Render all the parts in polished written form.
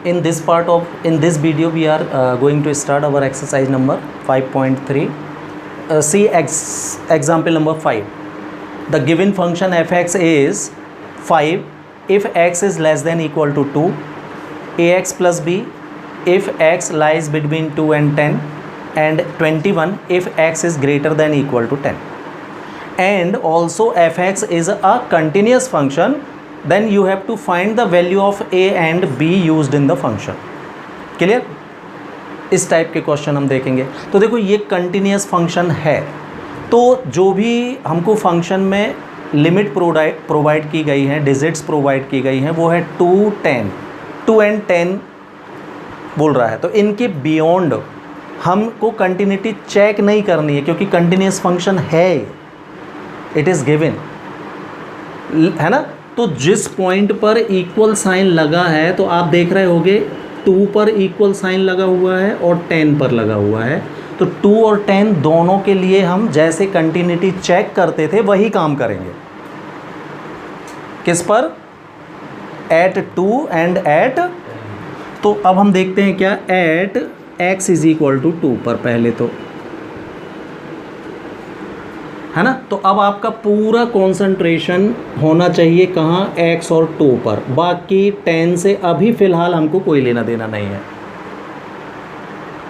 in this video we are going to start our exercise number 5.3. See example number 5. The given function fx is 5 if x is less than equal to 2, ax plus b if x lies between 2 and 10, and 21 if x is greater than equal to 10. And also fx is a continuous function, then you have to find the value of a and b used in the function. Clear? इस type के question हम देखेंगे. तो देखो ये continuous function है, तो जो भी हमको फंक्शन में लिमिट प्रोवाइड की गई हैं, डिजिट्स प्रोवाइड की गई हैं, वो है 2 and 10 बोल रहा है. तो इनके बियॉन्ड हमको कंटिन्यूटी चेक नहीं करनी है, क्योंकि कंटिन्यूस फंक्शन है, इट इज़ गिवन, है ना. तो जिस पॉइंट पर इक्वल साइन लगा है, तो आप देख रहे होगे 2 पर इक्वल साइन लगा हुआ है और 10 पर लगा हुआ है. तो 2 और 10 दोनों के लिए हम जैसे कंटिन्यूटी चेक करते थे वही काम करेंगे. किस पर? At 2 and at. तो अब हम देखते हैं क्या, at x is equal to 2 पर पहले तो, है ना. तो अब आपका पूरा कंसंट्रेशन होना चाहिए कहाँ, x और 2 पर. बाकी 10 से अभी फ़िलहाल हमको कोई लेना देना नहीं है.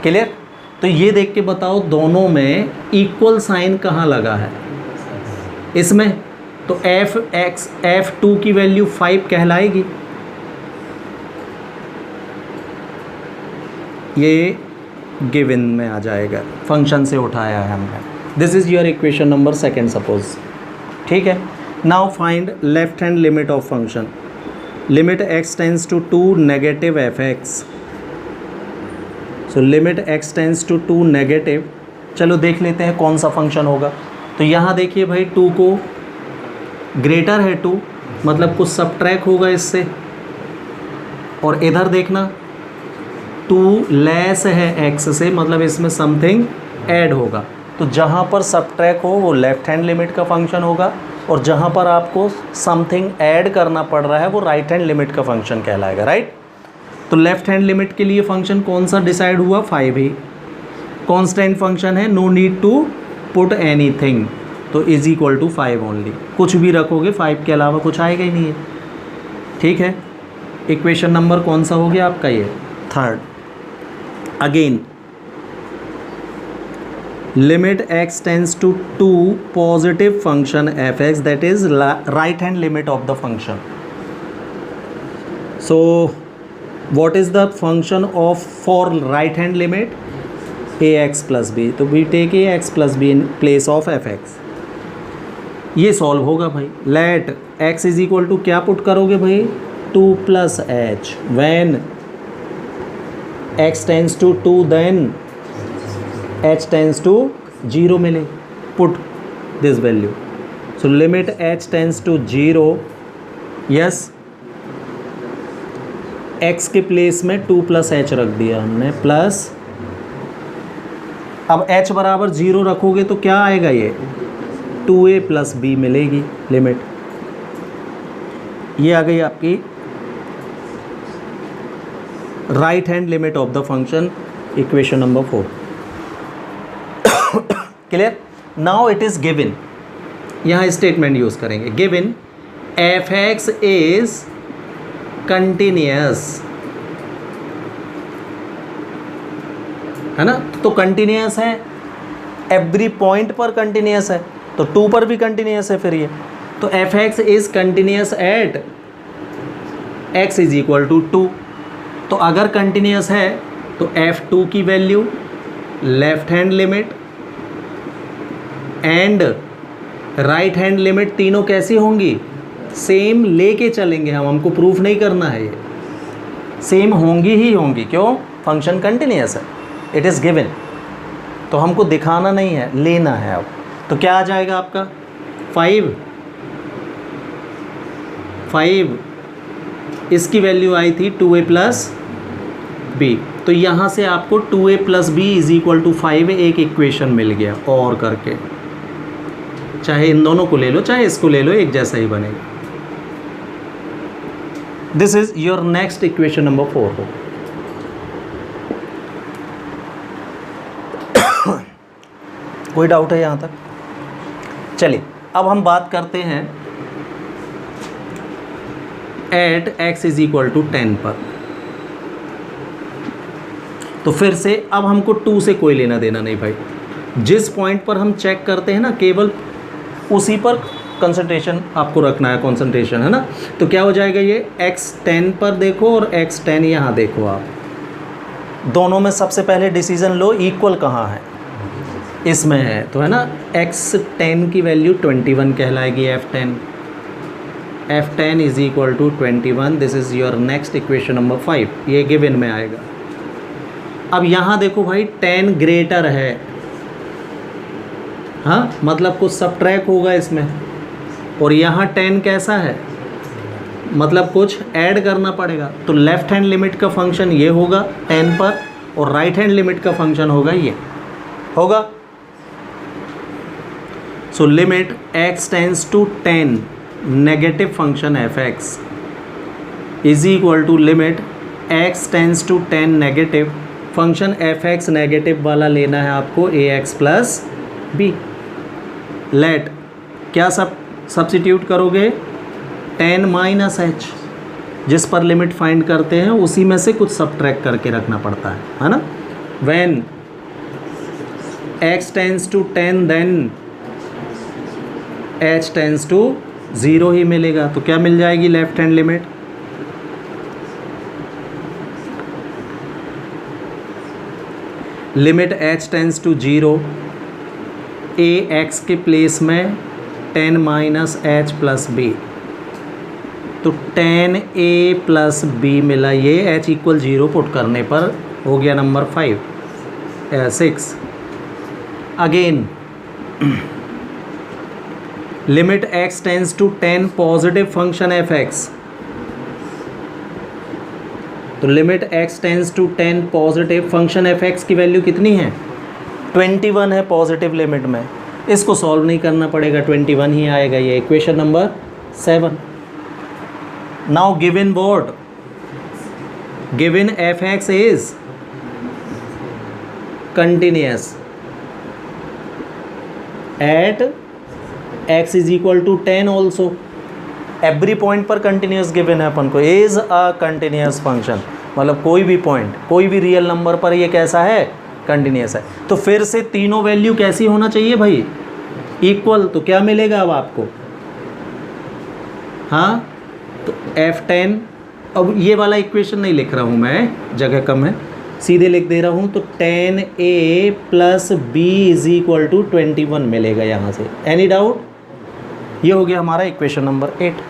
क्लियर? तो ये देख के बताओ दोनों में इक्वल साइन कहाँ लगा है इसमें. तो f2 की वैल्यू 5 कहलाएगी. ये गिवन में आ जाएगा, फंक्शन से उठाया है हमने. This is your equation number 2 suppose. ठीक है. Now find left hand limit of function. Limit x tends to 2 negative fx. So limit x tends to 2 negative. चलो देख लेते हैं कौन सा फंक्शन होगा. तो यहाँ देखिए भाई 2 को ग्रेटर है 2, मतलब कुछ सबट्रैक होगा इससे. और इधर देखना 2 लेस है x से, मतलब इसमें समथिंग ऐड होगा. तो जहाँ पर सबट्रैक हो वो लेफ्ट हैंड लिमिट का फंक्शन होगा, और जहाँ पर आपको समथिंग ऐड करना पड़ रहा है वो राइट हैंड लिमिट का फंक्शन कहलाएगा. राइट. तो लेफ्ट हैंड लिमिट के लिए फंक्शन कौन सा डिसाइड हुआ, 5 ही. कांस्टेंट फंक्शन है, no need to put anything. तो इज इक्वल टू 5 ओनली. कुछ भी रखोगे 5 के अलावा कुछ आएगा ही नहीं है. ठीक है. इक्वेशन नंबर कौन सा हो गया आपका, ये 3rd. Again limit x tends to 2 positive function fx, that is right hand limit of the function. So what is the function of for right hand limit, ax plus b. तो we take ax plus b in place of fx. ये solve होगा भाई. Let x is equal to क्या put करोगे भाई, 2 plus h. When x tends to 2 then h tends to 0 मिले. Put this value. So limit h tends to 0. Yes, x के place में 2 plus h रख दिया हमने, प्लस अब h बराबर 0 रखोगे तो क्या आएगा, ये 2a प्लस b मिलेगी लिमिट. ये आ गई आपकी right hand limit of the function, equation number 4. Clear? Now it is given. यहाँ स्टेटमेंट यूज करेंगे. गिवन fx इज कंटिन्यूअस, है ना. तो कंटिन्यूअस है, एवरी पॉइंट पर कंटिन्यूअस है, तो 2 पर भी कंटिन्यूअस है फिर ये. तो fx is continuous at x is equal to 2. तो अगर कंटिन्यूअस है तो f2 की value, left hand limit and right hand limit तीनों कैसी होंगी, सेम लेके चलेंगे हम. हमको प्रूफ नहीं करना है, ये सेम होंगी ही होंगी. क्यों? फंक्शन कंटिन्यूअस है, इट इज़ गिवन. तो हमको दिखाना नहीं है, लेना है. अब तो क्या आ जाएगा आपका, 5. इसकी वैल्यू आई थी 2a प्लस b. तो यहाँ से आपको 2a plus b is equal to 5 एक इक्वेशन मिल गया. और करके चाहे इन दोनों को ले लो चाहे इसको ले लो, एक जैसा ही बनेगा. This is your next equation number 4 हो. कोई डाउट है यहाँ तक? चलिए अब हम बात करते हैं at x is equal to 10 पर। तो फिर से अब हमको 2 से कोई लेना देना नहीं भाई, जिस पॉइंट पर हम चेक करते हैं ना केवल उसी पर कंसंट्रेशन आपको रखना है, कंसंट्रेशन है ना। तो क्या हो जाएगा, ये x10 पर देखो और x10 यहाँ देखो आप, दोनों में सबसे पहले डिसीजन लो इक्वल कहाँ है, इसमें है तो है ना। x10 की वैल्यू 21 कहलाएगी, f10 is equal to 21। This is your next equation number 5, ये गिवन में आएगा। अब यहाँ देखो भाई 10 ग्रेटर है, हाँ मतलब कुछ सबट्रैक्ट होगा इसमें, और यहाँ 10 कैसा है मतलब कुछ ऐड करना पड़ेगा। तो लेफ्ट हैंड लिमिट का फंक्शन ये होगा 10 पर, और राइट हैंड लिमिट का फंक्शन होगा ये होगा। So limit x tends to 10 negative function f(x) is equal to limit x tends to 10 negative function f(x) negative वाला लेना है आपको ax प्लस b। लेट क्या सब्सिट्यूट करोगे, 10 माइनस h, जिस पर लिमिट फाइंड करते हैं उसी में से कुछ सब्ट्रैक्ट करके रखना पड़ता है ना। When x tends to 10 then h tends to 0 ही मिलेगा। तो क्या मिल जाएगी left hand limit, limit h tends to 0, ax के प्लेस में 10 माइनस h प्लस b, तो 10a प्लस b मिला, ये h इक्वल 0 पुट करने पर हो गया number 6। Again limit x tends to 10 positive function f(x), तो limit x tends to 10 positive function f(x) की वैल्यू कितनी है, 21 है पॉजिटिव लिमिट में। इसको सॉल्व नहीं करना पड़ेगा, 21 ही आएगा, ये equation number 7। Now given what, given f(x) is continuous at x is equal to 10 also. Every point पर कंटिन्यूअस गिवन है अपन को, इज अ कंटिन्यूअस फंक्शन, मतलब कोई भी पॉइंट कोई भी रियल नंबर पर ये कैसा है, कंटिन्यूअस है। तो फिर से तीनों वैल्यू कैसी होना चाहिए भाई, इक्वल। तो क्या मिलेगा अब आपको, हाँ तो f10, अब ये वाला इक्वेशन नहीं लिख रहा हूँ मैं, जगह कम है, सीधे लिख दे रहा हूँ। तो 10a plus b is equal to 21 मिलेगा यहाँ से। एनी डाउट, ये हो गया हमारा इक्वेशन नंबर 8।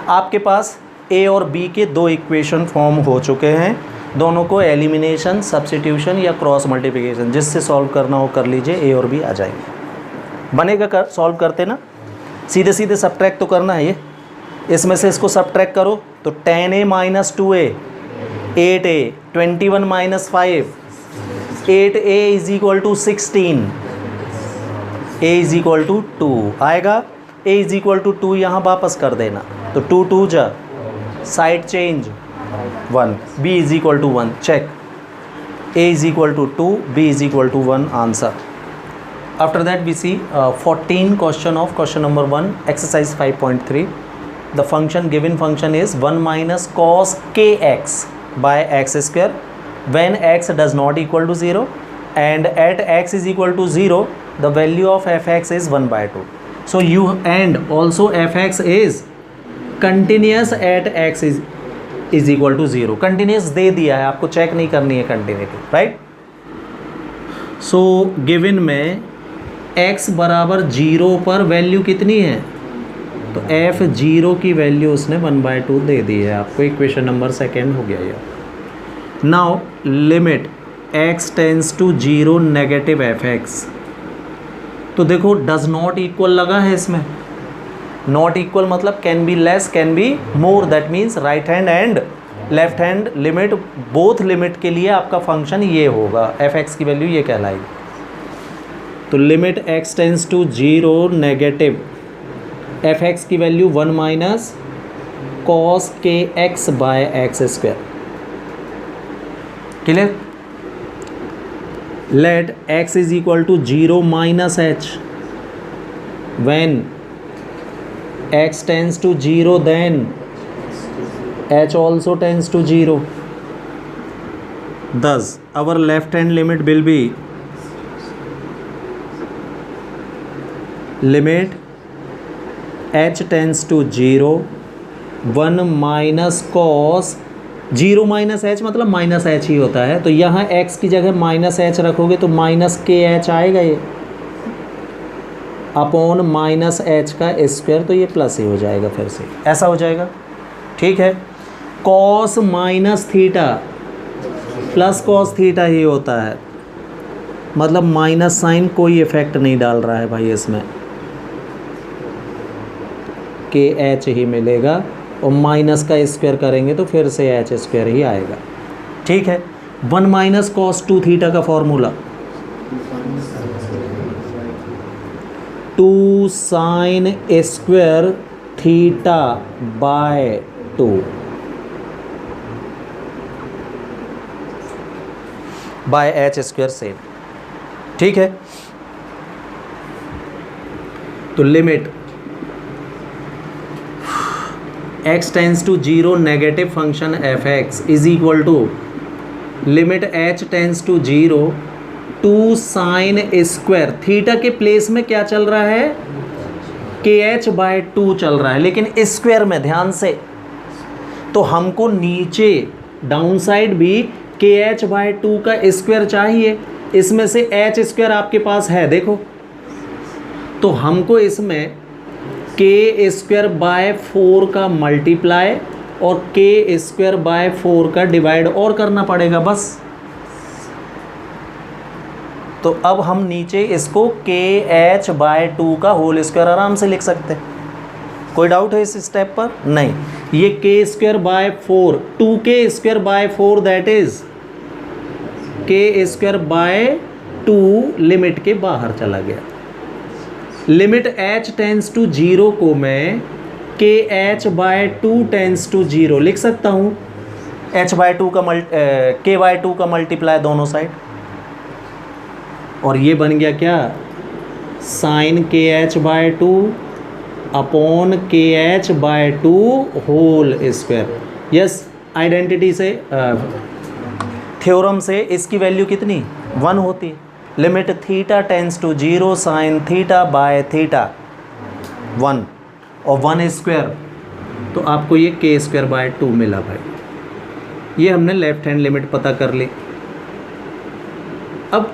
आपके पास a और b के दो इक्वेशन फॉर्म हो चुके हैं, दोनों को एलिमिनेशन, सब्स्टिट्यूशन या क्रॉस मल्टीप्लिकेशन जिससे सॉल्व करना हो कर लीजिए, a और b आ जाएंगे। बनेगा सॉल्व करते ना, सीधे सीधे सब्ट्रैक्ट तो करना है, ये इसमें से इसको सब्ट्रैक्ट करो तो 10a minus 2a 8a, 21 minus 5 8a is equal to 16, a is equal to 2 आएगा। a इज इक्वल टू 2 यहाँ वापस कर देना, तो 2 2 जा, side change 1, b is equal to 1, check, a is equal to 2, b is equal to 1, answer. After that we see 14 question of question number 1 exercise 5.3. The function given function is 1 minus cos kx by x square when x does not equal to 0 and at x is equal to 0 the value of fx is 1 by 2. So you and also fx is continuous at x is equal to 0. Continuous दे दिया है आपको, check नहीं करनी है continuity, right. So given में x बराबर 0 पर value कितनी है, तो f0 की वैल्यू उसने 1/2 दे दी है आपको, इक्वेशन नंबर 2 हो गया ये। Now limit x tends to 0 negative fx, तो देखो डज नॉट इक्वल लगा है इसमें, नॉट इक्वल मतलब can be less can be more, that means right hand and left hand limit, both limit के लिए आपका फंक्शन ये होगा, fx की वैल्यू ये कहलाएगी। तो limit x tends to 0 negative fx की value 1 minus cos kx by X square, clear. let x is equal to 0 minus h. When x tends to 0, then h also tends to 0. Thus our left hand limit will be limit h tends to 0 1 minus cos 0 minus H मतलब minus H ही होता है, तो यहाँ x की जगह minus H रखोगे तो minus के एच आएगा ये अपॉन माइनस एच का स्क्वायर, तो ये प्लस ही हो जाएगा, फिर से ऐसा हो जाएगा। ठीक है, cos minus theta plus cos theta ही होता है, मतलब माइनस साइन कोई इफेक्ट नहीं डाल रहा है भाई इसमें, के एच ही मिलेगा और माइनस का स्क्वायर करेंगे तो फिर से एच स्क्वायर ही आएगा। ठीक है, 1 माइनस कॉस 2 थीटा का formula 2 sine square theta by 2 by H square same. ठीक है, तो limit x tends to 0 negative function F X is equal to limit h tends to 0 2 sine square theta के place में क्या चल रहा है, के एच बाय 2 चल रहा है, लेकिन स्क्वायर में ध्यान से, तो हमको नीचे डाउन साइड भी के एच बाय 2 का स्क्वायर चाहिए, इसमें से एच स्क्वायर आपके पास है देखो, तो हमको इसमें के स्क्वायर बाय 4 का मल्टीप्लाई और के स्क्वायर बाय 4 का डिवाइड और करना पड़ेगा बस। तो अब हम नीचे इसको के एच बाय 2 का होल स्क्वायर आराम से लिख सकते हैं। कोई डाउट है इस स्टेप पर? नहीं। ये के स्क्वायर बाय 4 2 के स्क्वायर बाय 4 दैट इज के स्क्वायर बाय 2 लिमिट के बाहर चला गया। लिमिट h टेंस टू 0 को मैं के एच बाय 2 टेंस टू 0 लिख सकता हूँ, h बाय 2 का के बाय 2 का मल्टीप्लाई दोनों साइड, और ये बन गया क्या, sine K H by 2 upon K H by 2 whole square. Yes, identity से थ्योरम से इसकी वैल्यू कितनी 1 होती है। Limit theta tends to 0 sine theta by theta 1 और 1 स्क्वायर, तो आपको ये के स्क्वायर बाय 2 मिला भाई। ये हमने लेफ्ट हैंड लिमिट पता कर ली। अब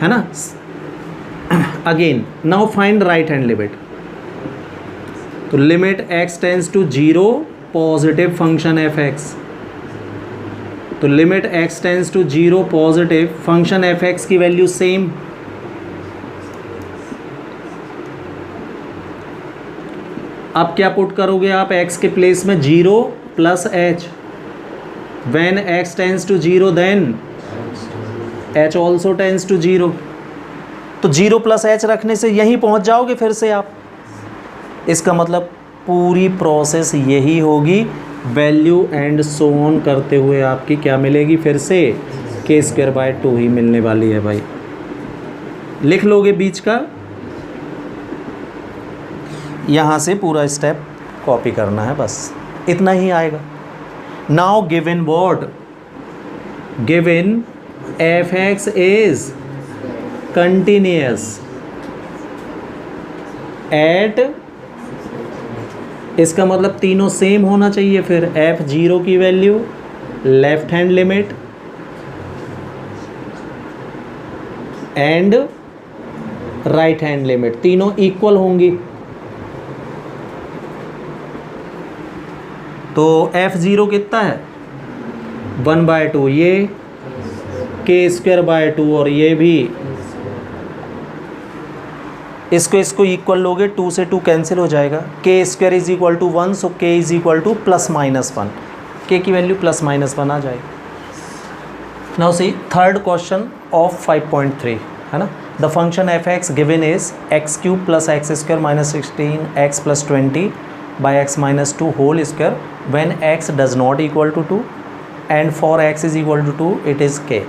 है ना, again now find right hand limit. तो limit x tends to 0 positive function F x, तो limit x tends to 0 positive function F x की वैल्यू सेम, अब क्या पुट करोगे आप x के प्लेस में 0 plus h, when x tends to 0 then h also tends to 0, तो 0 plus h रखने से यहीं पहुंच जाओगे फिर से आप। इसका मतलब पूरी प्रोसेस यही होगी, वैल्यू एंड सो ऑन करते हुए आपकी क्या मिलेगी, फिर से के स्क्वायर बाय 2 ही मिलने वाली है भाई। लिख लोगे बीच का, यहाँ से पूरा स्टेप कॉपी करना है, बस इतना ही आएगा। Now given what, given F X is continuous eight, इसका मतलब तीनों सेम होना चाहिए, फिर f0 की value left hand limit and right hand limit तीनों इक्वल होंगी। तो f0 कितना है 1/2, ये के स्क्वायर बाय 2 और ये भी, इसको इक्वल लोगे 2 से 2 कैंसिल हो जाएगा, के स्क्वायर इज इक्वल टू 1, सो के इज इक्वल टू +-1, के की वैल्यू +-1 आ जाएगी। Now see third question of 5.3 है ना, the function F X given is x³ + x² - 16x + 20 by x - 2 whole square when x does not equal to 2 and for x is equal to 2 it is k,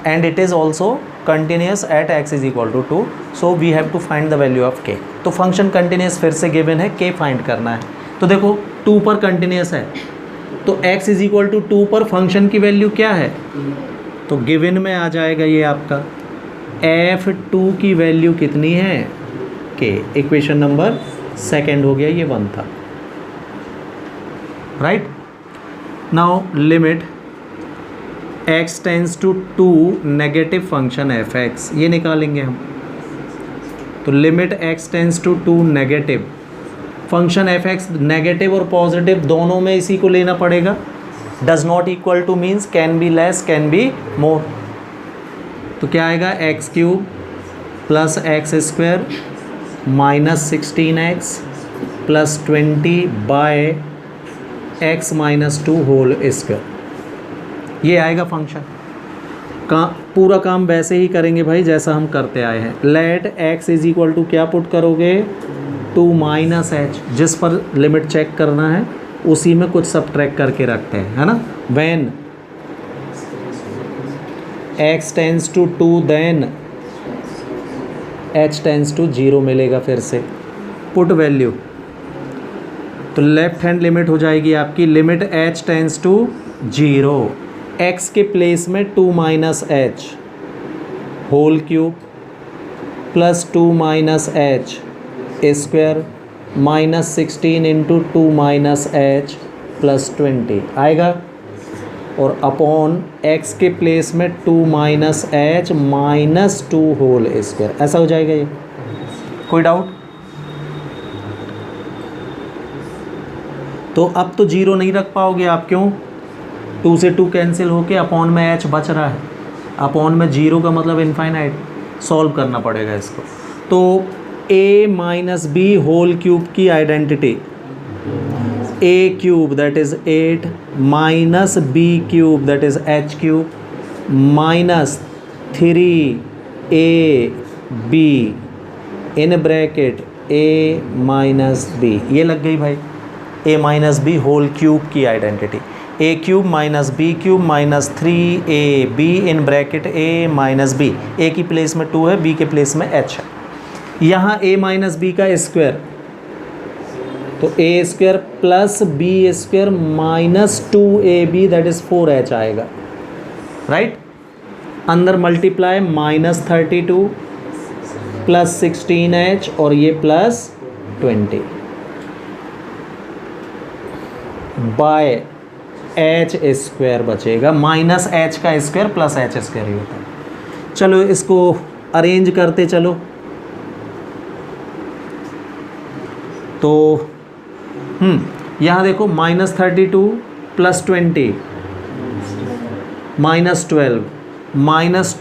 and it is also continuous at x is equal to 2, so we have to find the value of k। तो function continuous फिर से given है, k find करना है। तो देखो 2 पर continuous है, तो x इज इक्वल टू 2 पर फंक्शन की वैल्यू क्या है, तो गिवन में आ जाएगा ये आपका f2 की वैल्यू कितनी है, k। इक्वेशन नंबर सेकेंड हो गया, ये 1 था, right. Now limit x tends to 2 negative function f(x), ये निकालेंगे हम। तो limit x tends to 2 negative function f(x), negative और पॉजिटिव दोनों में इसी को लेना पड़ेगा। Does not equal to means can be less, can be more. तो क्या आएगा, x³ plus x² minus 16x plus 20 by x minus 2 whole square, ये आएगा फंक्शन का। पूरा काम वैसे ही करेंगे भाई जैसा हम करते आए हैं। Let x is equal to क्या पुट करोगे, 2 माइनस एच, जिस पर लिमिट चेक करना है उसी में कुछ सब्ट्रैक्ट करके रखते हैं, है ना। When x tends to 2 then h tends to 0 मिलेगा। फिर से पुट वैल्यू, तो लेफ्ट हैंड लिमिट हो जाएगी आपकी limit h tends to 0, x के प्लेस में 2 minus h whole cube plus 2 minus h square minus 16 into 2 minus h plus 20 आएगा, और अपॉन x के प्लेस में 2 minus h minus 2 whole square, ऐसा हो जाएगा ये। कोई डाउट? तो अब तो 0 नहीं रख पाओगे आप, क्यों, 2 से 2 कैंसिल होके अपॉन में h बच रहा है, अपॉन में 0 का मतलब इनफाइनाइट, सॉल्व करना पड़ेगा इसको। तो a minus b whole cube की identity, a³ that is 8 minus b³ that is h³ minus 3ab in bracket a minus b, ये लग गई भाई a minus b whole cube की identity. a³ minus b³ minus 3ab in bracket a minus b, a की place में 2 है, b के place में h है। यहाँ a माइनस बी का स्क्वायर, तो a² plus b² minus 2ab that is 4h आएगा, राइट। अंदर मल्टीप्लाई माइनस 32 प्लस 16h और ये प्लस 20 बाय h² बचेगा, माइनस h का स्क्वायर प्लस h² ही होता है। चलो इसको अरेंज करते चलो। तो यहाँ देखो minus 32 plus 20 minus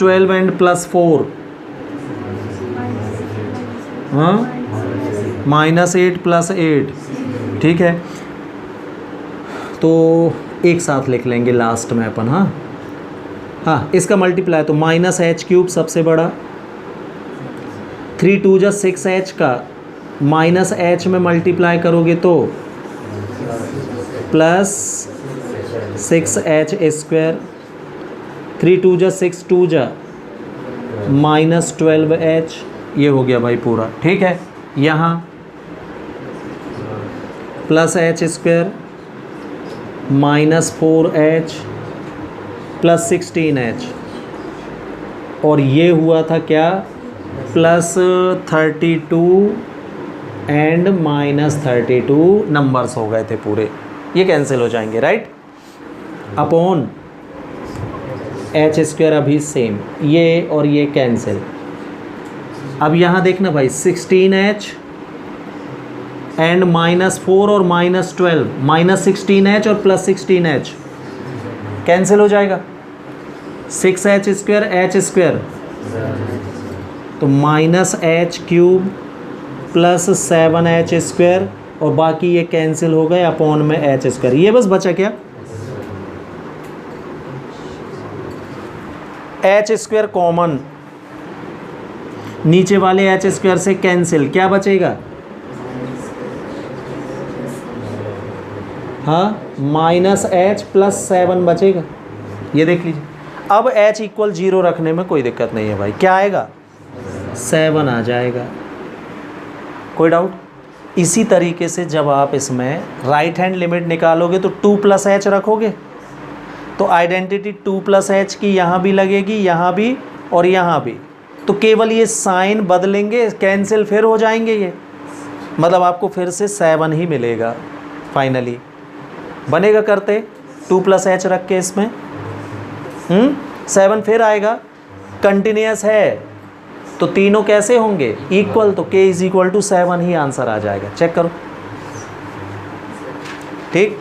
12 and plus 4, हाँ माइनस 8 प्लस 8, ठीक है। तो एक साथ लिख लेंगे लास्ट में अपन, हाँ इसका मल्टीप्लाई, तो माइनस h³ सबसे बड़ा, 3 2 जा 6h का माइनस h में मल्टीप्लाई करोगे तो प्लस 6h², 3 2 जा 6 2 जा माइनस 12h, ये हो गया भाई पूरा, ठीक है। यहाँ plus h² minus 4h plus 16h, और ये हुआ था क्या, प्लस 32 एंड माइनस 32 नंबर्स हो गए थे पूरे, ये कैंसिल हो जाएंगे, राइट। अपॉन h² अभी सेम, ये और ये कैंसिल। अब यहाँ देखना भाई 16h एंड माइनस 4 और माइनस 12, माइनस 16h और प्लस 16h कैंसिल हो जाएगा, 6h² तो माइनस h³ प्लस 7h² और बाकी ये कैंसिल हो गए अपॉन में h², ये बस बचा क्या, h² कॉमन, नीचे वाले h² से कैंसिल, क्या बचेगा, हाँ माइनस h प्लस 7 बचेगा, ये देख लीजिए। अब h इक्वल 0 रखने में कोई दिक्कत नहीं है भाई, क्या आएगा 7 आ जाएगा, कोई डाउट। इसी तरीके से जब आप इसमें राइट हैंड लिमिट निकालोगे तो 2 + h रखोगे, तो आइडेंटिटी 2 + h की यहाँ भी लगेगी, यहाँ भी और यहाँ भी, तो केवल ये साइन बदलेंगे, कैंसिल फिर हो जाएंगे ये, मतलब आपको फिर से 7 ही मिलेगा फाइनली। बनेगा करते 2 + h रख के इसमें 7 फिर आएगा, कंटिन्यूस है तो तीनों कैसे होंगे इक्वल, तो k = 7 ही आंसर आ जाएगा। चेक करो, ठीक।